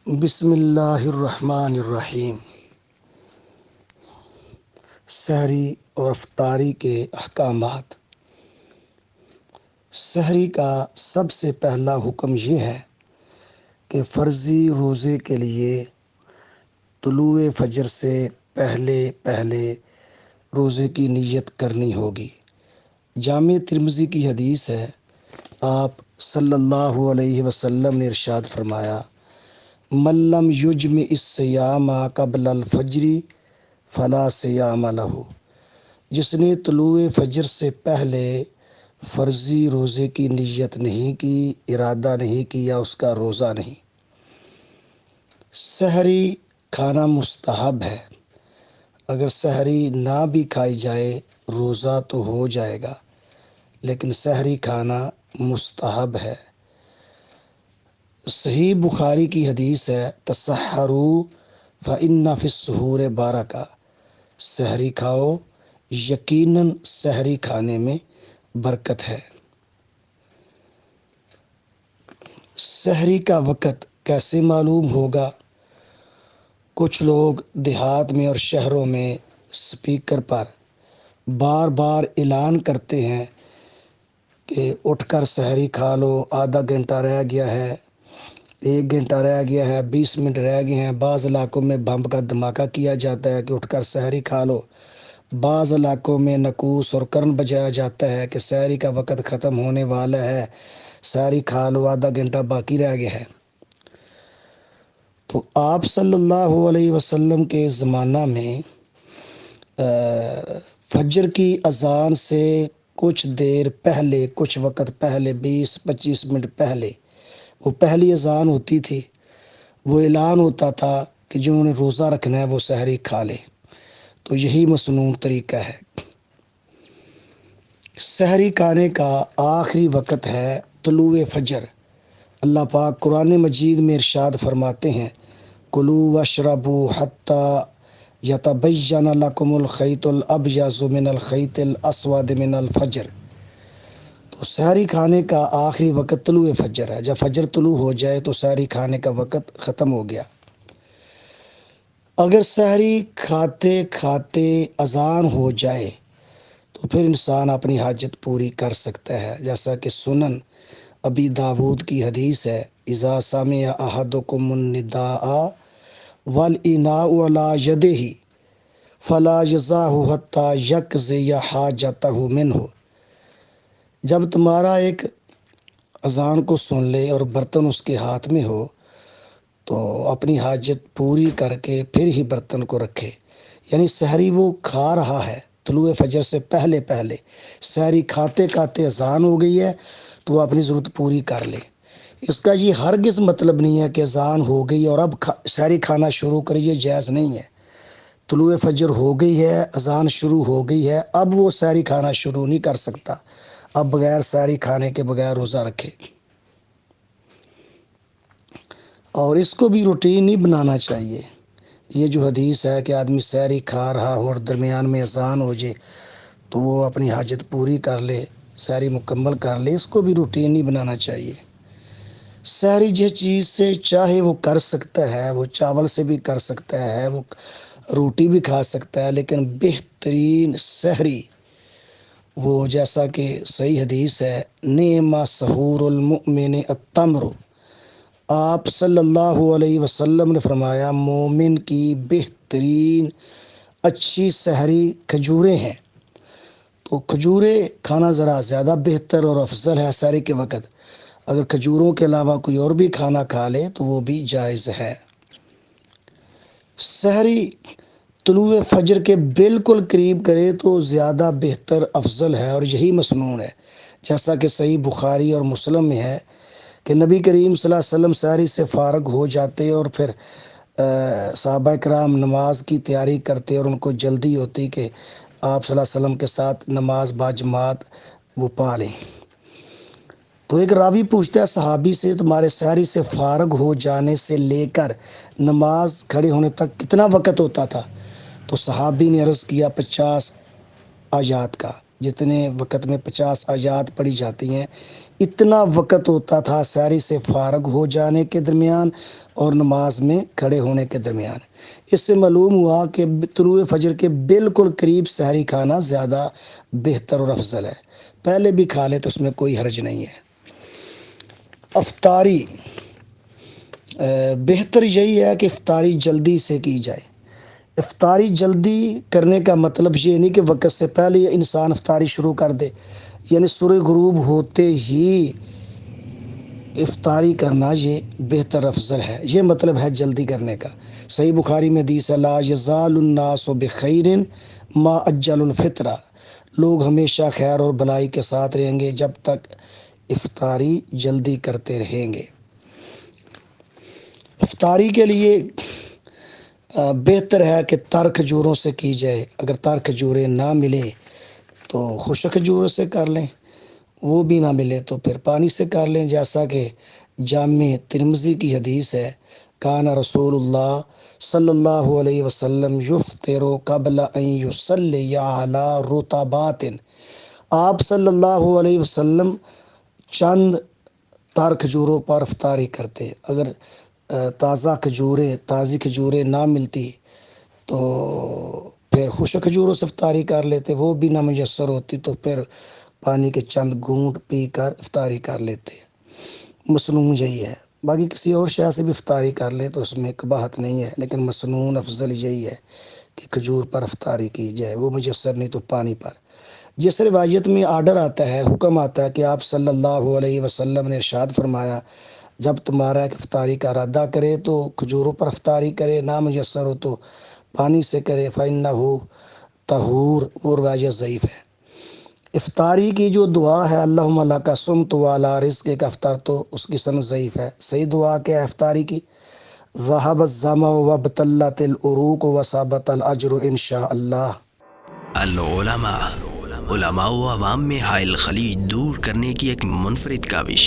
بسم اللہ الرحمن الرحیم۔ سحری اور افطاری کے احکامات۔ سحری کا سب سے پہلا حکم یہ ہے کہ فرضی روزے کے لیے طلوع فجر سے پہلے روزے کی نیت کرنی ہوگی۔ جامع ترمذی کی حدیث ہے، آپ صلی اللہ علیہ وسلم نے ارشاد فرمایا، من لم یجمع الصیام قبل الفجر فلا صیام لہ۔ جس نے طلوع فجر سے پہلے فرضی روزے کی نیت نہیں کی، ارادہ نہیں کیا، اس کا روزہ نہیں۔ سحری کھانا مستحب ہے۔ اگر سحری نہ بھی کھائی جائے روزہ تو ہو جائے گا، لیکن سحری کھانا مستحب ہے۔ صحیح بخاری کی حدیث ہے، تسحروا فإن فی السحور برکۃ۔ سحری کھاؤ، یقیناً سحری کھانے میں برکت ہے۔ سحری کا وقت کیسے معلوم ہوگا؟ کچھ لوگ دیہات میں اور شہروں میں سپیکر پر بار بار اعلان کرتے ہیں کہ اٹھ کر سحری کھا لو، آدھا گھنٹہ رہ گیا ہے، 1 گھنٹہ رہ گیا ہے، 20 منٹ رہ گئے ہیں۔ بعض علاقوں میں بم کا دھماکہ کیا جاتا ہے کہ اٹھ کر سحری کھا لو۔ بعض علاقوں میں ناقوس اور کرن بجایا جاتا ہے کہ سحری کا وقت ختم ہونے والا ہے، سحری کھا لو، آدھا گھنٹہ باقی رہ گیا ہے۔ تو آپ صلی اللہ علیہ وسلم کے زمانہ میں فجر کی اذان سے کچھ دیر پہلے، کچھ وقت پہلے، 20-25 منٹ پہلے وہ پہلی اذان ہوتی تھی، وہ اعلان ہوتا تھا کہ جنہوں نے روزہ رکھنا ہے وہ سحری کھا لے۔ تو یہی مسنون طریقہ ہے۔ سحری کھانے کا آخری وقت ہے طلوع فجر۔ اللہ پاک قرآن مجید میں ارشاد فرماتے ہیں، کلوا واشربوا حتی یتبین لکم الخیط الابیض من الخیط الاسود من الفجر۔ تو سحری کھانے کا آخری وقت طلوع فجر ہے۔ جب فجر طلوع ہو جائے تو سحری کھانے کا وقت ختم ہو گیا۔ اگر سحری کھاتے کھاتے اذان ہو جائے تو پھر انسان اپنی حاجت پوری کر سکتا ہے، جیسا کہ سنن ابی داود کی حدیث ہے، اذا سمع احدکم النداء والاناء علی یدہ فلا یضعہ حتی یقضی حاجتہ منہ۔ جب تمہارا ایک اذان کو سن لے اور برتن اس کے ہاتھ میں ہو تو اپنی حاجت پوری کر کے پھر ہی برتن کو رکھے۔ یعنی سحری وہ کھا رہا ہے طلوع فجر سے پہلے، سحری کھاتے کھاتے اذان ہو گئی ہے تو وہ اپنی ضرورت پوری کر لے۔ اس کا یہ ہرگز مطلب نہیں ہے کہ اذان ہو گئی اور اب سحری کھانا شروع کریے، جائز نہیں ہے۔ طلوع فجر ہو گئی ہے، اذان شروع ہو گئی ہے، اب وہ سحری کھانا شروع نہیں کر سکتا، اب بغیر سحری کھانے کے بغیر روزہ رکھے۔ اور اس کو بھی روٹین نہیں بنانا چاہیے۔ یہ جو حدیث ہے کہ آدمی سحری کھا رہا ہو اور درمیان میں اذان ہو جائے تو وہ اپنی حاجت پوری کر لے، سحری مکمل کر لے، اس کو بھی روٹین نہیں بنانا چاہیے۔ سحری جس چیز سے چاہے وہ کر سکتا ہے، وہ چاول سے بھی کر سکتا ہے، وہ روٹی بھی کھا سکتا ہے، لیکن بہترین سحری وہ جیسا کہ صحیح حدیث ہے، نعم سحور المؤمن التمر۔ آپ صلی اللہ علیہ وسلم نے فرمایا، مومن کی بہترین اچھی سحری کھجوریں ہیں۔ تو کھجوریں کھانا ذرا زیادہ بہتر اور افضل ہے سحری کے وقت۔ اگر کھجوروں کے علاوہ کوئی اور بھی کھانا کھا لے تو وہ بھی جائز ہے۔ سحری طلوع فجر کے بالکل قریب کرے تو زیادہ بہتر افضل ہے اور یہی مسنون ہے، جیسا کہ صحیح بخاری اور مسلم میں ہے کہ نبی کریم صلی اللہ علیہ وسلم سحری سے فارغ ہو جاتے اور پھر صحابہ کرام نماز کی تیاری کرتے اور ان کو جلدی ہوتی کہ آپ صلی اللہ علیہ وسلم کے ساتھ نماز باجماعت وہ پا لیں۔ تو ایک راوی پوچھتا ہے صحابی سے، تمہارے سحری سے فارغ ہو جانے سے لے کر نماز کھڑے ہونے تک کتنا وقت ہوتا تھا؟ تو صحابی نے عرض کیا 50 آیات کا۔ جتنے وقت میں 50 آیات پڑھی جاتی ہیں اتنا وقت ہوتا تھا سحری سے فارغ ہو جانے کے درمیان اور نماز میں کھڑے ہونے کے درمیان۔ اس سے معلوم ہوا کہ طلوع فجر کے بالکل قریب سحری کھانا زیادہ بہتر اور افضل ہے۔ پہلے بھی کھا لے تو اس میں کوئی حرج نہیں ہے۔ افطاری، بہتر یہی ہے کہ افطاری جلدی سے کی جائے۔ افطاری جلدی کرنے کا مطلب یہ نہیں کہ وقت سے پہلے انسان افطاری شروع کر دے، یعنی سورج غروب ہوتے ہی افطاری کرنا یہ بہتر افضل ہے، یہ مطلب ہے جلدی کرنے کا۔ صحیح بخاری میں حدیث ہے، لا یزال الناس بخیر ما عجل الفطر، لوگ ہمیشہ خیر اور بھلائی کے ساتھ رہیں گے جب تک افطاری جلدی کرتے رہیں گے۔ افطاری کے لیے بہتر ہے کہ تر کھجوروں سے کی جائے۔ اگر تر کھجوریں نہ ملے تو خشک کھجوروں سے کر لیں، وہ بھی نہ ملے تو پھر پانی سے کر لیں، جیسا کہ جامع ترمذی کی حدیث ہے، کان رسول اللہ صلی اللہ علیہ وسلم یفطر قبل ان یصلی علی رطبات، آپ صلی اللہ علیہ وسلم چند تر کھجوروں پر افطاری کرتے۔ اگر تازی کھجوریں نہ ملتی تو پھر خشک کھجوروں سے افطاری کر لیتے، وہ بھی نہ میسر ہوتی تو پھر پانی کے چند گھونٹ پی کر افطاری کر لیتے۔ مسنون یہی ہے، باقی کسی اور شے سے بھی افطاری کر لے تو اس میں قباحت نہیں ہے، لیکن مسنون افضل یہی ہے کہ کھجور پر افطاری کی جائے، وہ میسر نہیں تو پانی پر۔ جس روایت میں آرڈر آتا ہے، حکم آتا ہے کہ آپ صلی اللہ علیہ وسلم نے ارشاد فرمایا، جب تمہارا ایک افطاری کا ارادہ کرے تو کھجوروں پر افطاری کرے، نہ میسر ہو تو پانی سے کرے، فَإِنَّهُ طَهُورٌ، وہ روایت ضعیف ہے۔ افطاری کی جو دعا ہے، اللہم لک صمت وعلی رزقک افطر، تو اس کی سند ضعیف ہے۔ صحیح دعا کیا ہے افطاری کی؟ ذہب الظمأ وابتلت العروق وثبت الاجر انشاءاللہ۔ العلماء، علماء و عوام میں حائل خلیج دور کرنے کی ایک منفرد کاوش۔